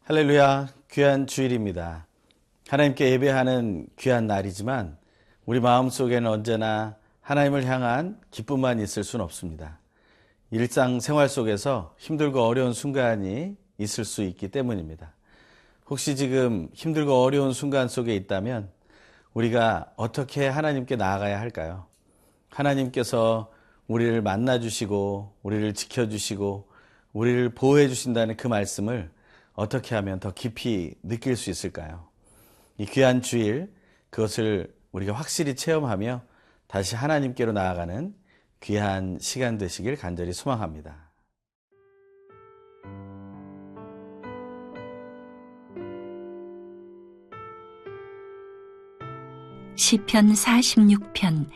할렐루야, 귀한 주일입니다. 하나님께 예배하는 귀한 날이지만 우리 마음속에는 언제나 하나님을 향한 기쁨만 있을 수는 없습니다. 일상생활 속에서 힘들고 어려운 순간이 있을 수 있기 때문입니다. 혹시 지금 힘들고 어려운 순간 속에 있다면 우리가 어떻게 하나님께 나아가야 할까요? 하나님께서 우리를 만나주시고 우리를 지켜주시고 우리를 보호해 주신다는 그 말씀을 어떻게 하면 더 깊이 느낄 수 있을까요? 이 귀한 주일, 그것을 우리가 확실히 체험하며 다시 하나님께로 나아가는 귀한 시간 되시길 간절히 소망합니다. 시편 46편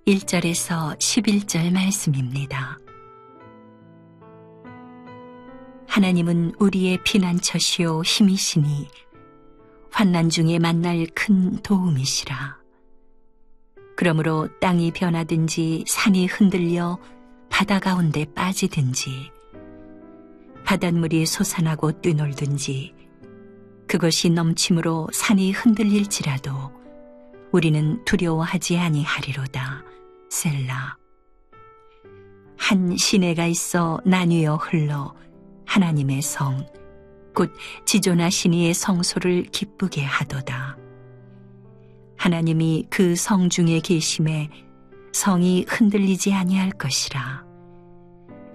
1절에서 11절 말씀입니다. 하나님은 우리의 피난처시요 힘이시니 환난 중에 만날 큰 도움이시라. 그러므로 땅이 변하든지 산이 흔들려 바다 가운데 빠지든지 바닷물이 솟아나고 뛰놀든지 그것이 넘침으로 산이 흔들릴지라도 우리는 두려워하지 아니하리로다. 셀라. 한 시내가 있어 나뉘어 흘러 하나님의 성, 곧 지존 신이의 성소를 기쁘게 하도다. 하나님이 그 성 중에 계심에 성이 흔들리지 아니할 것이라.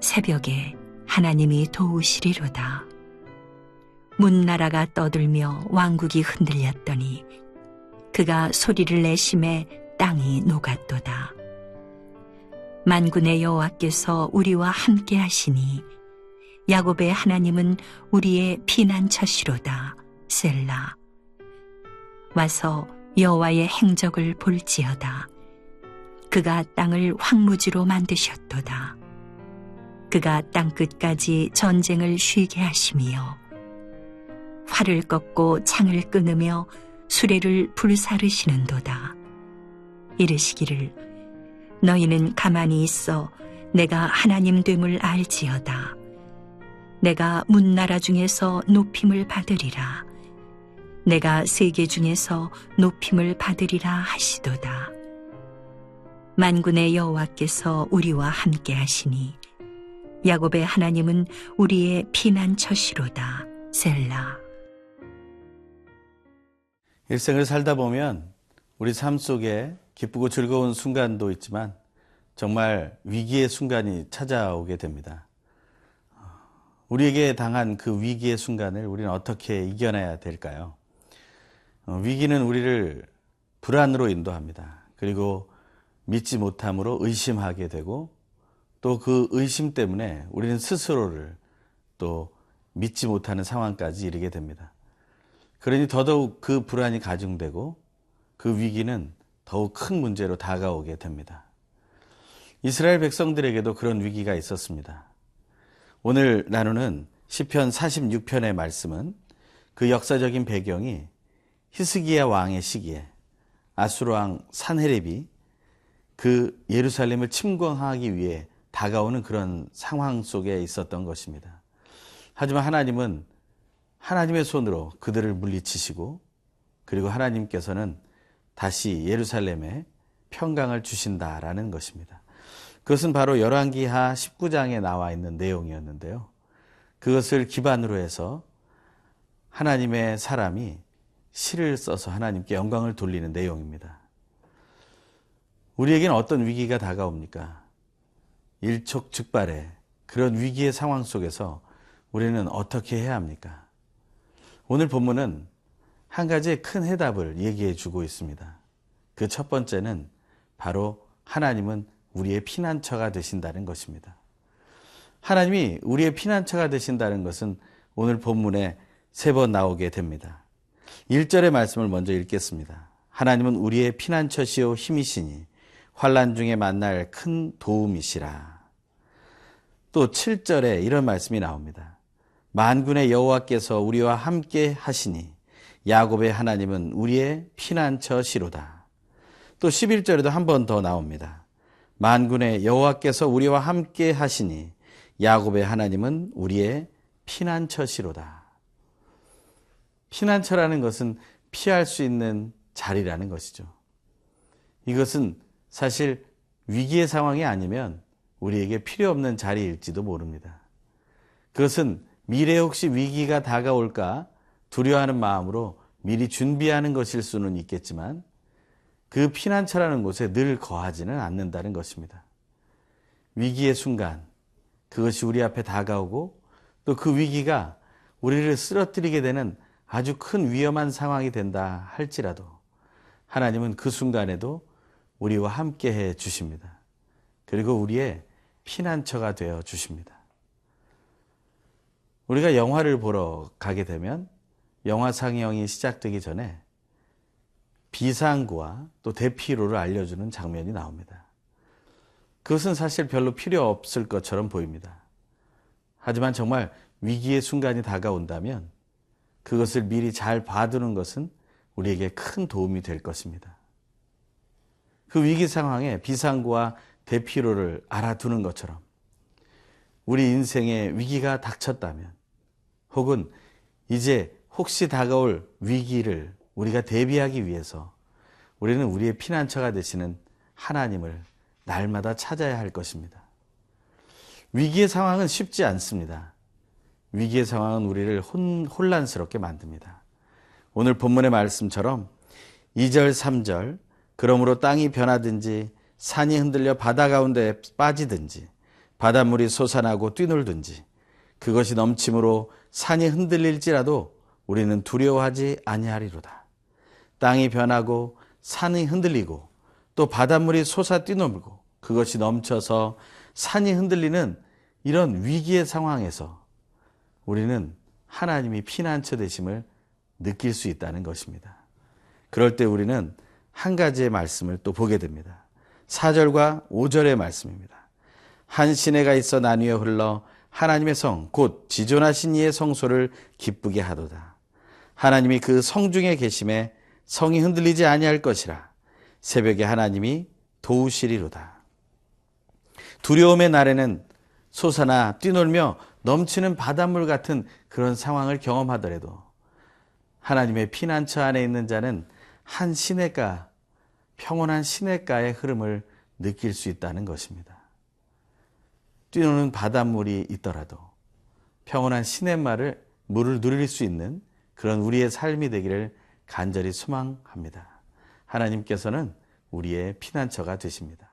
새벽에 하나님이 도우시리로다. 문나라가 떠들며 왕국이 흔들렸더니 그가 소리를 내심에 땅이 녹았도다. 만군의 여호와께서 우리와 함께 하시니 야곱의 하나님은 우리의 피난처시로다. 셀라. 와서 여호와의 행적을 볼지어다. 그가 땅을 황무지로 만드셨도다. 그가 땅끝까지 전쟁을 쉬게 하시며 활을 꺾고 창을 끊으며 수레를 불사르시는도다. 이르시기를 너희는 가만히 있어 내가 하나님 됨을 알지어다. 내가 문나라 중에서 높임을 받으리라. 내가 세계 중에서 높임을 받으리라 하시도다. 만군의 여호와께서 우리와 함께 하시니 야곱의 하나님은 우리의 피난처시로다. 셀라. 일생을 살다 보면 우리 삶 속에 기쁘고 즐거운 순간도 있지만 정말 위기의 순간이 찾아오게 됩니다. 우리에게 당한 그 위기의 순간을 우리는 어떻게 이겨내야 될까요? 위기는 우리를 불안으로 인도합니다. 그리고 믿지 못함으로 의심하게 되고 또 그 의심 때문에 우리는 스스로를 또 믿지 못하는 상황까지 이르게 됩니다. 그러니 더더욱 그 불안이 가중되고 그 위기는 더욱 큰 문제로 다가오게 됩니다. 이스라엘 백성들에게도 그런 위기가 있었습니다. 오늘 나누는 시편 46편의 말씀은 그 역사적인 배경이 히스기야 왕의 시기에 아수르 왕 산헤립이 그 예루살렘을 침공하기 위해 다가오는 그런 상황 속에 있었던 것입니다. 하지만 하나님은 하나님의 손으로 그들을 물리치시고 그리고 하나님께서는 다시 예루살렘에 평강을 주신다라는 것입니다. 그것은 바로 열왕기하 19장에 나와 있는 내용이었는데요. 그것을 기반으로 해서 하나님의 사람이 시를 써서 하나님께 영광을 돌리는 내용입니다. 우리에게는 어떤 위기가 다가옵니까? 일촉즉발의 그런 위기의 상황 속에서 우리는 어떻게 해야 합니까? 오늘 본문은 한 가지의 큰 해답을 얘기해 주고 있습니다. 그 첫 번째는 바로 하나님은 우리의 피난처가 되신다는 것입니다. 하나님이 우리의 피난처가 되신다는 것은 오늘 본문에 3번 나오게 됩니다. 1절의 말씀을 먼저 읽겠습니다. 하나님은 우리의 피난처시요 힘이시니 환난 중에 만날 큰 도움이시라. 또 7절에 이런 말씀이 나옵니다. 만군의 여호와께서 우리와 함께 하시니 야곱의 하나님은 우리의 피난처시로다. 또 11절에도 한 번 더 나옵니다. 만군의 여호와께서 우리와 함께 하시니 야곱의 하나님은 우리의 피난처시로다. 피난처라는 것은 피할 수 있는 자리라는 것이죠. 이것은 사실 위기의 상황이 아니면 우리에게 필요 없는 자리일지도 모릅니다. 그것은 미래에 혹시 위기가 다가올까 두려워하는 마음으로 미리 준비하는 것일 수는 있겠지만 그 피난처라는 곳에 늘 거하지는 않는다는 것입니다. 위기의 순간 그것이 우리 앞에 다가오고 또 그 위기가 우리를 쓰러뜨리게 되는 아주 큰 위험한 상황이 된다 할지라도 하나님은 그 순간에도 우리와 함께 해 주십니다. 그리고 우리의 피난처가 되어 주십니다. 우리가 영화를 보러 가게 되면 영화 상영이 시작되기 전에 비상구와 또 대피로를 알려주는 장면이 나옵니다. 그것은 사실 별로 필요 없을 것처럼 보입니다. 하지만 정말 위기의 순간이 다가온다면 그것을 미리 잘 봐두는 것은 우리에게 큰 도움이 될 것입니다. 그 위기 상황에 비상구와 대피로를 알아두는 것처럼 우리 인생에 위기가 닥쳤다면 혹은 이제 혹시 다가올 위기를 우리가 대비하기 위해서 우리는 우리의 피난처가 되시는 하나님을 날마다 찾아야 할 것입니다. 위기의 상황은 쉽지 않습니다. 위기의 상황은 우리를 혼란스럽게 만듭니다. 오늘 본문의 말씀처럼 2절, 3절 그러므로 땅이 변하든지 산이 흔들려 바다 가운데 빠지든지 바닷물이 솟아나고 뛰놀든지 그것이 넘침으로 산이 흔들릴지라도 우리는 두려워하지 아니하리로다. 땅이 변하고 산이 흔들리고 또 바닷물이 솟아 뛰놀고 그것이 넘쳐서 산이 흔들리는 이런 위기의 상황에서 우리는 하나님이 피난처 되심을 느낄 수 있다는 것입니다. 그럴 때 우리는 한 가지의 말씀을 또 보게 됩니다. 4절과 5절의 말씀입니다. 한 시내가 있어 나뉘어 흘러 하나님의 성 곧 지존하신 이의 성소를 기쁘게 하도다. 하나님이 그 성중에 계심에 성이 흔들리지 아니할 것이라. 새벽에 하나님이 도우시리로다. 두려움의 날에는 솟아나 뛰놀며 넘치는 바닷물 같은 그런 상황을 경험하더라도 하나님의 피난처 안에 있는 자는 한 시냇가, 평온한 시냇가의 흐름을 느낄 수 있다는 것입니다. 뛰노는 바닷물이 있더라도 평온한 시냇물을 누릴 수 있는 그런 우리의 삶이 되기를 간절히 소망합니다. 하나님께서는 우리의 피난처가 되십니다.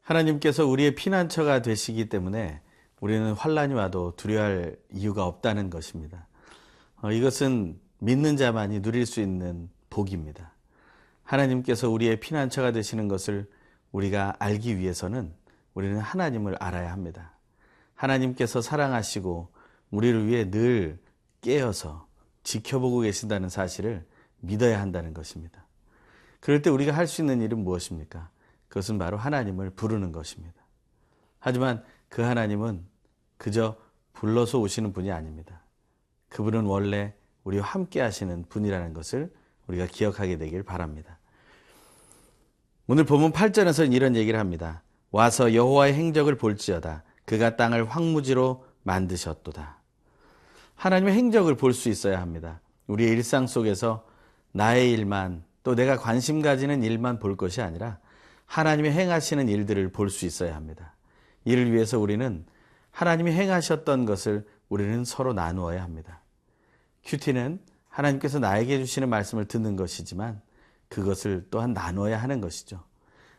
하나님께서 우리의 피난처가 되시기 때문에 우리는 환난이 와도 두려워할 이유가 없다는 것입니다. 이것은 믿는 자만이 누릴 수 있는 복입니다. 하나님께서 우리의 피난처가 되시는 것을 우리가 알기 위해서는 우리는 하나님을 알아야 합니다. 하나님께서 사랑하시고 우리를 위해 늘 깨어서 지켜보고 계신다는 사실을 믿어야 한다는 것입니다. 그럴 때 우리가 할 수 있는 일은 무엇입니까? 그것은 바로 하나님을 부르는 것입니다. 하지만 그 하나님은 그저 불러서 오시는 분이 아닙니다. 그분은 원래 우리와 함께 하시는 분이라는 것을 우리가 기억하게 되길 바랍니다. 오늘 본문 8절에서는 이런 얘기를 합니다. 와서 여호와의 행적을 볼지어다. 그가 땅을 황무지로 만드셨도다. 하나님의 행적을 볼 수 있어야 합니다. 우리의 일상 속에서 나의 일만 또 내가 관심 가지는 일만 볼 것이 아니라 하나님이 행하시는 일들을 볼 수 있어야 합니다. 이를 위해서 우리는 하나님이 행하셨던 것을 우리는 서로 나누어야 합니다. 큐티는 하나님께서 나에게 주시는 말씀을 듣는 것이지만 그것을 또한 나눠야 하는 것이죠.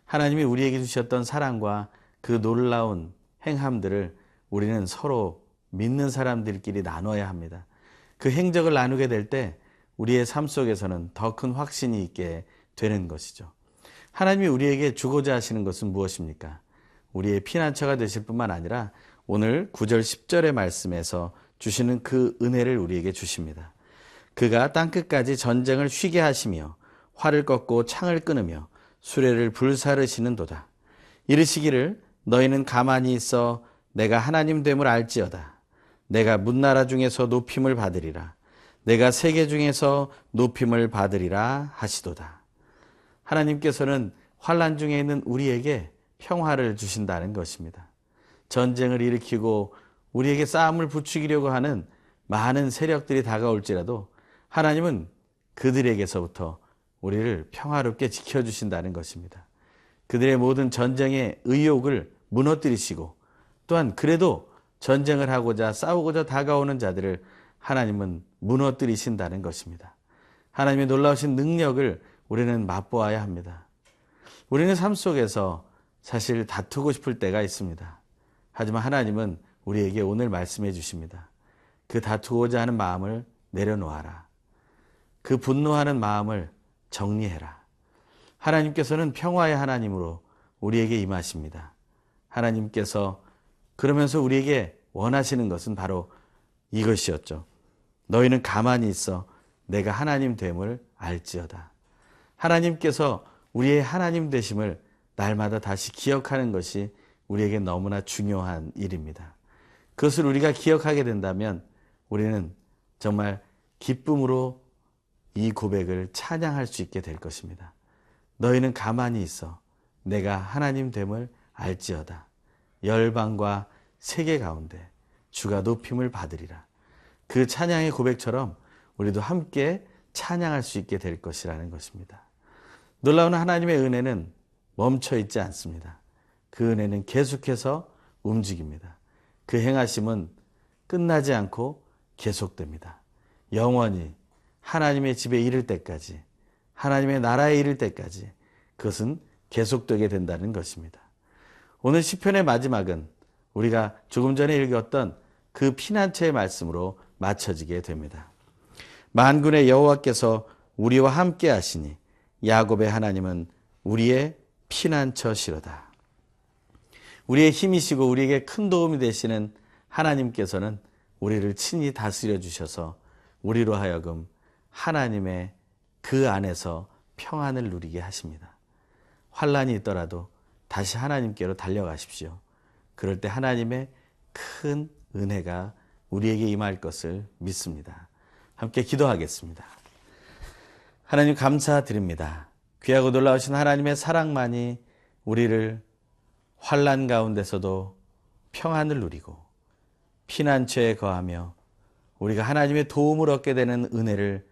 하나님이 우리에게 주셨던 사랑과 그 놀라운 행함들을 우리는 서로 믿는 사람들끼리 나눠야 합니다. 그 행적을 나누게 될 때 우리의 삶 속에서는 더 큰 확신이 있게 되는 것이죠. 하나님이 우리에게 주고자 하시는 것은 무엇입니까? 우리의 피난처가 되실 뿐만 아니라 오늘 9절 10절의 말씀에서 주시는 그 은혜를 우리에게 주십니다. 그가 땅끝까지 전쟁을 쉬게 하시며 활을 꺾고 창을 끊으며 수레를 불사르시는 도다. 이르시기를 너희는 가만히 있어 내가 하나님 됨을 알지어다. 내가 문나라 중에서 높임을 받으리라. 내가 세계 중에서 높임을 받으리라 하시도다. 하나님께서는 환난 중에 있는 우리에게 평화를 주신다는 것입니다. 전쟁을 일으키고 우리에게 싸움을 부추기려고 하는 많은 세력들이 다가올지라도 하나님은 그들에게서부터 우리를 평화롭게 지켜주신다는 것입니다. 그들의 모든 전쟁의 의욕을 무너뜨리시고 또한 그래도 전쟁을 하고자 싸우고자 다가오는 자들을 하나님은 무너뜨리신다는 것입니다. 하나님의 놀라우신 능력을 우리는 맛보아야 합니다. 우리는 삶 속에서 사실 다투고 싶을 때가 있습니다. 하지만 하나님은 우리에게 오늘 말씀해 주십니다. 그 다투고자 하는 마음을 내려놓아라. 그 분노하는 마음을 정리해라. 하나님께서는 평화의 하나님으로 우리에게 임하십니다. 하나님께서 그러면서 우리에게 원하시는 것은 바로 이것이었죠. 너희는 가만히 있어 내가 하나님 됨을 알지어다. 하나님께서 우리의 하나님 되심을 날마다 다시 기억하는 것이 우리에게 너무나 중요한 일입니다. 그것을 우리가 기억하게 된다면 우리는 정말 기쁨으로 이 고백을 찬양할 수 있게 될 것입니다. 너희는 가만히 있어 내가 하나님 됨을 알지어다. 열방과 세계 가운데 주가 높임을 받으리라. 그 찬양의 고백처럼 우리도 함께 찬양할 수 있게 될 것이라는 것입니다. 놀라운 하나님의 은혜는 멈춰 있지 않습니다. 그 은혜는 계속해서 움직입니다. 그 행하심은 끝나지 않고 계속됩니다. 영원히 하나님의 집에 이를 때까지, 하나님의 나라에 이를 때까지 그것은 계속되게 된다는 것입니다. 오늘 시편의 마지막은 우리가 조금 전에 읽었던 그 피난처의 말씀으로 맞춰지게 됩니다. 만군의 여호와께서 우리와 함께 하시니 야곱의 하나님은 우리의 피난처시로다. 우리의 힘이시고 우리에게 큰 도움이 되시는 하나님께서는 우리를 친히 다스려 주셔서 우리로 하여금 하나님의 그 안에서 평안을 누리게 하십니다. 환난이 있더라도 다시 하나님께로 달려가십시오. 그럴 때 하나님의 큰 은혜가 우리에게 임할 것을 믿습니다. 함께 기도하겠습니다. 하나님 감사드립니다. 귀하고 놀라우신 하나님의 사랑만이 우리를 환난 가운데서도 평안을 누리고 피난처에 거하며 우리가 하나님의 도움을 얻게 되는 은혜를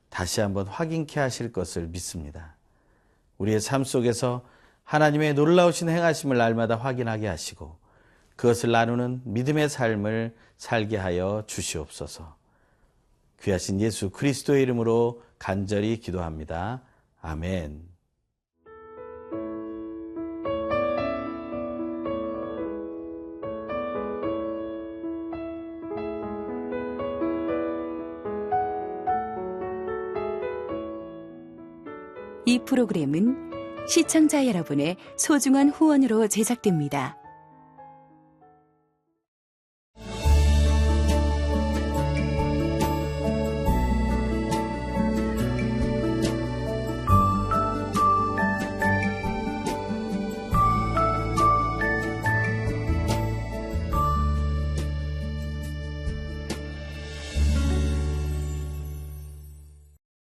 다시 한번 확인케 하실 것을 믿습니다. 우리의 삶 속에서 하나님의 놀라우신 행하심을 날마다 확인하게 하시고 그것을 나누는 믿음의 삶을 살게 하여 주시옵소서. 귀하신 예수 그리스도의 이름으로 간절히 기도합니다. 아멘. 이 프로그램은 시청자 여러분의 소중한 후원으로 제작됩니다.